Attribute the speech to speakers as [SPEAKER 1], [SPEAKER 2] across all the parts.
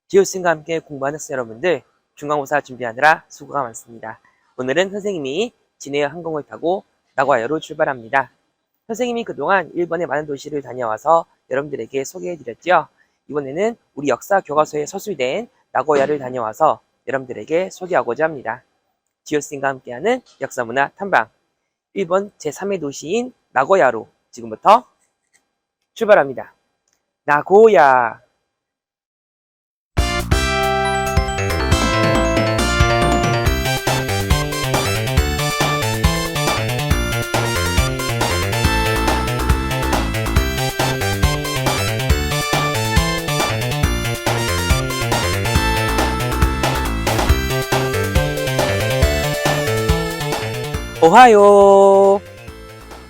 [SPEAKER 1] 지오쌤과 함께 공부하는 학생 여러분들, 중간고사 준비하느라 수고가 많습니다. 오늘은 선생님이 진에어 항공을 타고 나고야로 출발합니다. 선생님이 그동안 일본의 많은 도시를 다녀와서 여러분들에게 소개해드렸죠. 이번에는 우리 역사 교과서에 서술된 나고야를 다녀와서 여러분들에게 소개하고자 합니다. 지오쌤과 함께하는 역사문화 탐방, 일본 제3의 도시인 나고야로 지금부터 출발합니다. 나고야. 오하요.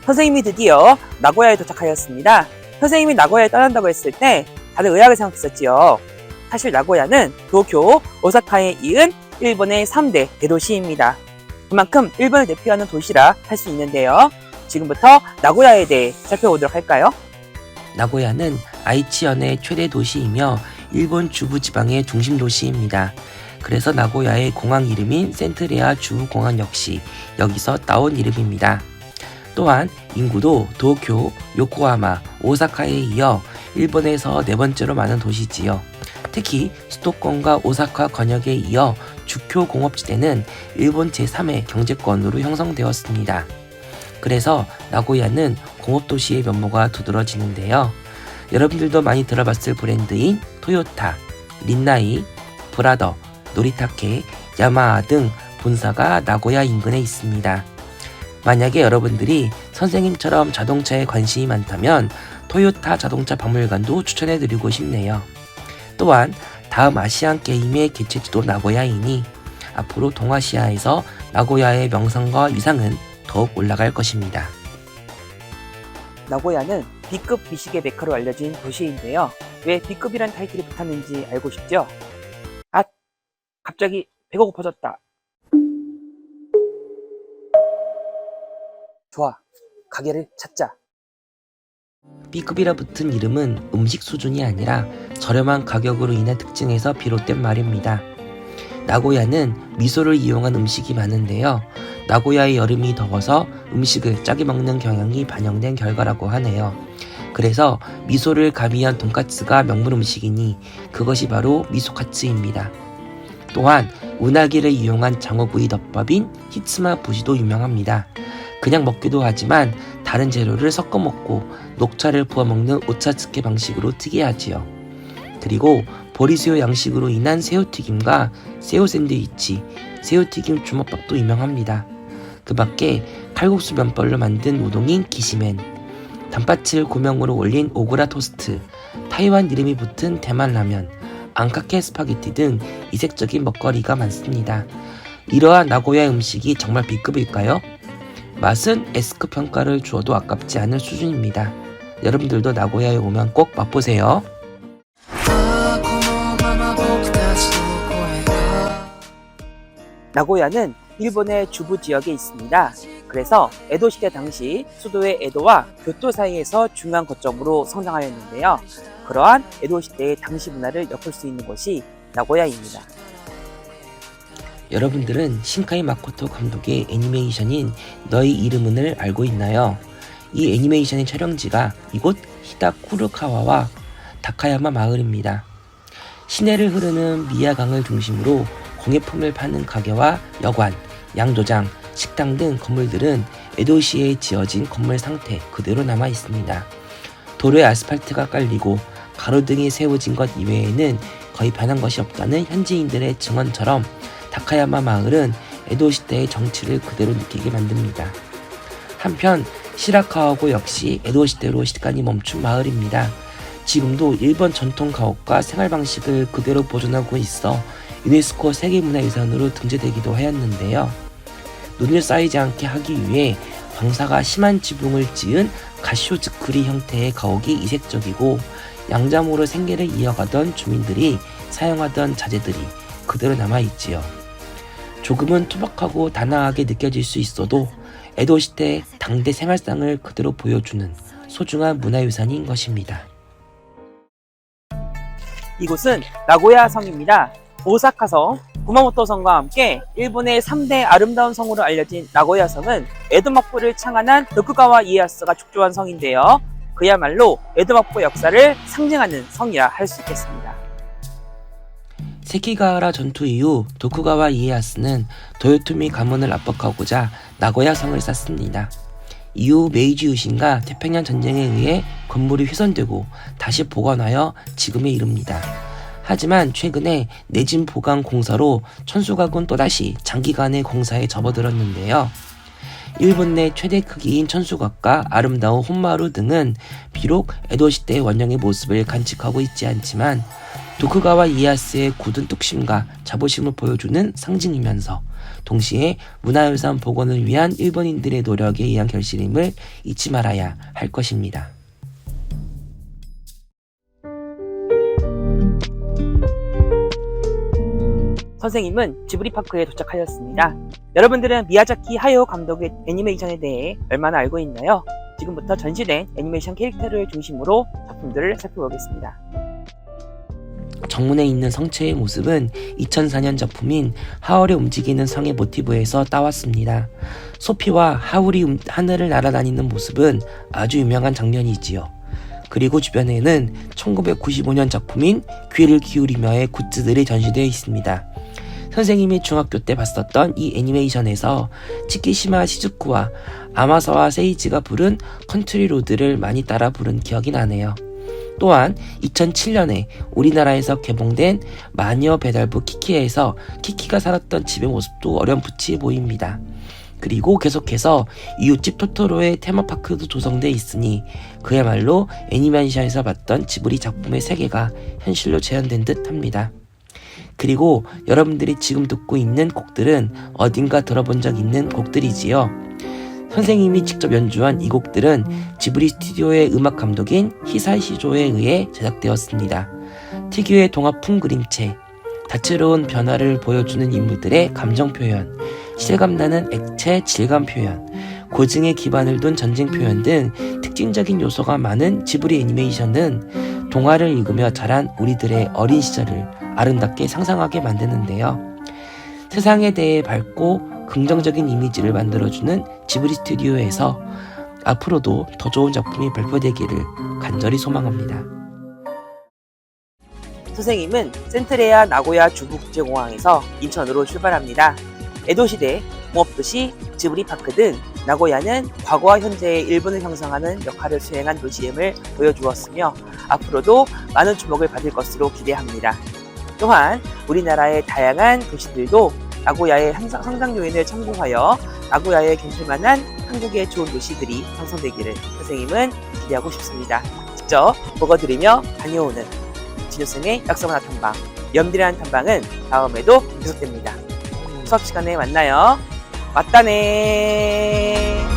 [SPEAKER 1] 선생님이 드디어 나고야에 도착하였습니다. 선생님이 나고야에 떠난다고 했을 때 다들 의아하게 생각했었지요. 사실 나고야는 도쿄, 오사카에 이은 일본의 3대 대도시입니다. 그만큼 일본을 대표하는 도시라 할 수 있는데요. 지금부터 나고야에 대해 살펴보도록 할까요?
[SPEAKER 2] 나고야는 아이치현의 최대 도시이며 일본 중부 지방의 중심 도시입니다. 그래서 나고야의 공항 이름인 센트레아 중부공항 역시 여기서 따온 이름입니다. 또한 인구도 도쿄, 요코하마, 오사카에 이어 일본에서 네 번째로 많은 도시지요. 특히 수도권과 오사카 권역에 이어 주쿄 공업지대는 일본 제3의 경제권으로 형성되었습니다. 그래서 나고야는 공업도시의 면모가 두드러지는데요. 여러분들도 많이 들어봤을 브랜드인 토요타, 린나이, 브라더, 노리타케, 야마하 등 본사가 나고야 인근에 있습니다. 만약에 여러분들이 선생님처럼 자동차에 관심이 많다면 토요타 자동차 박물관도 추천해드리고 싶네요. 또한 다음 아시안 게임의 개최지도 나고야이니 앞으로 동아시아에서 나고야의 명성과 위상은 더욱 올라갈 것입니다.
[SPEAKER 1] 나고야는 B급 미식의 메카로 알려진 도시인데요. 왜 B급이란 타이틀이 붙었는지 알고 싶죠? 아, 갑자기 배가 고파졌다. 좋아, 가게를 찾자.
[SPEAKER 2] B급이라 붙은 이름은 음식 수준이 아니라 저렴한 가격으로 인한 특징에서 비롯된 말입니다. 나고야는 미소를 이용한 음식이 많은데요. 나고야의 여름이 더워서 음식을 짜게 먹는 경향이 반영된 결과라고 하네요. 그래서 미소를 가미한 돈까츠가 명물 음식이니 그것이 바로 미소카츠입니다. 또한 우나기를 이용한 장어구이 덮밥인 히츠마 부시도 유명합니다. 그냥 먹기도 하지만 다른 재료를 섞어 먹고 녹차를 부어 먹는 오차츠케 방식으로 특이하지요. 그리고 보리새우 양식으로 인한 새우튀김과 새우 샌드위치, 새우튀김 주먹밥도 유명합니다. 그 밖에 칼국수 면발로 만든 우동인 기시멘, 단팥을 고명으로 올린 오그라 토스트, 타이완 이름이 붙은 대만 라면, 안카케 스파게티 등 이색적인 먹거리가 많습니다. 이러한 나고야 음식이 정말 B급일까요? 맛은 S급 평가를 주어도 아깝지 않을 수준입니다. 여러분들도 나고야에 오면 꼭 맛보세요.
[SPEAKER 1] 나고야는 일본의 주부 지역에 있습니다. 그래서 에도 시대 당시 수도의 에도와 교토 사이에서 중요한 거점으로 성장하였는데요. 그러한 에도 시대의 당시 문화를 엿볼 수 있는 곳이 나고야입니다.
[SPEAKER 2] 여러분들은 신카이 마코토 감독의 애니메이션인 너의 이름은을 알고 있나요? 이 애니메이션의 촬영지가 이곳 히다쿠르카와와 다카야마 마을입니다. 시내를 흐르는 미야강을 중심으로 공예품을 파는 가게와 여관, 양조장, 식당 등 건물들은 에도시에 지어진 건물 상태 그대로 남아 있습니다. 도로에 아스팔트가 깔리고 가로등이 세워진 것 이외에는 거의 변한 것이 없다는 현지인들의 증언처럼 다카야마 마을은 에도 시대의 정치를 그대로 느끼게 만듭니다. 한편 시라카와고 역시 에도 시대로 시간이 멈춘 마을입니다. 지금도 일본 전통 가옥과 생활 방식을 그대로 보존하고 있어 유네스코 세계문화유산으로 등재되기도 하였는데요. 눈을 쌓이지 않게 하기 위해 광사가 심한 지붕을 지은 가쇼즈쿠리 형태의 가옥이 이색적이고 양잠으로 생계를 이어가던 주민들이 사용하던 자재들이 그대로 남아있지요. 조금은 투박하고 단아하게 느껴질 수 있어도 에도시대 당대 생활상을 그대로 보여주는 소중한 문화유산인 것입니다.
[SPEAKER 1] 이곳은 나고야 성입니다. 오사카성, 구마모토 성과 함께 일본의 3대 아름다운 성으로 알려진 나고야 성은 에도幕府를 창안한 도쿠가와 이에야스가 축조한 성인데요. 그야말로 에도幕府역사를 상징하는 성이라 할 수 있겠습니다.
[SPEAKER 2] 세키가하라 전투 이후 도쿠가와 이에야스는 도요토미 가문을 압박하고자 나고야 성을 쌓습니다. 이후 메이지 유신과 태평양 전쟁에 의해 건물이 훼손되고 다시 복원하여 지금에 이릅니다. 하지만 최근에 내진 보강 공사로 천수각은 또다시 장기간의 공사에 접어들었는데요. 일본 내 최대 크기인 천수각과 아름다운 혼마루 등은 비록 에도 시대의 원형의 모습을 간직하고 있지 않지만 도쿠가와 이에야스의 굳은 뚝심과 자부심을 보여주는 상징이면서 동시에 문화유산 복원을 위한 일본인들의 노력에 의한 결실임을 잊지 말아야 할 것입니다.
[SPEAKER 1] 선생님은 지브리파크에 도착하였습니다. 여러분들은 미야자키 하야오 감독의 애니메이션에 대해 얼마나 알고 있나요? 지금부터 전시된 애니메이션 캐릭터를 중심으로 작품들을 살펴보겠습니다.
[SPEAKER 2] 정문에 있는 성체의 모습은 2004년 작품인 하울의 움직이는 성의 모티브에서 따왔습니다. 소피와 하울이 하늘을 날아다니는 모습은 아주 유명한 장면이지요. 그리고 주변에는 1995년 작품인 귀를 기울이며의 굿즈들이 전시되어 있습니다. 선생님이 중학교 때 봤었던 이 애니메이션에서 치키시마 시즈쿠와 아마사와 세이지가 부른 컨트리 로드를 많이 따라 부른 기억이 나네요. 또한 2007년에 우리나라에서 개봉된 마녀 배달부 키키에서 키키가 살았던 집의 모습도 어렴풋이 보입니다. 그리고 계속해서 이웃집 토토로의 테마파크도 조성되어 있으니 그야말로 애니메이션에서 봤던 지브리 작품의 세계가 현실로 재현된 듯 합니다. 그리고 여러분들이 지금 듣고 있는 곡들은 어딘가 들어본 적 있는 곡들이지요. 선생님이 직접 연주한 이 곡들은 지브리 스튜디오의 음악 감독인 히사이 시조에 의해 제작되었습니다. 특유의 동화풍 그림체, 다채로운 변화를 보여주는 인물들의 감정 표현, 실감나는 액체 질감 표현, 고증의 기반을 둔 전쟁 표현 등 특징적인 요소가 많은 지브리 애니메이션은 동화를 읽으며 자란 우리들의 어린 시절을 아름답게 상상하게 만드는데요. 세상에 대해 밝고 긍정적인 이미지를 만들어주는 지브리 스튜디오에서 앞으로도 더 좋은 작품이 발표되기를 간절히 소망합니다.
[SPEAKER 1] 선생님은 센트레아 나고야 주국제공항에서 인천으로 출발합니다. 에도시대, 공업도시, 지브리파크 등 나고야는 과거와 현재의 일본을 형성하는 역할을 수행한 도시임을 보여주었으며 앞으로도 많은 주목을 받을 것으로 기대합니다. 또한 우리나라의 다양한 도시들도 나고야의 성장 요인을 참고하여 나고야에 괜찮만한 한국의 좋은 도시들이 형성되기를 선생님은 기대하고 싶습니다. 직접 보고드리며 다녀오는 진우쌤의 역사문화 탐방, 염디라는 탐방은 다음에도 계속됩니다. 수업 시간에 만나요. 맞다네.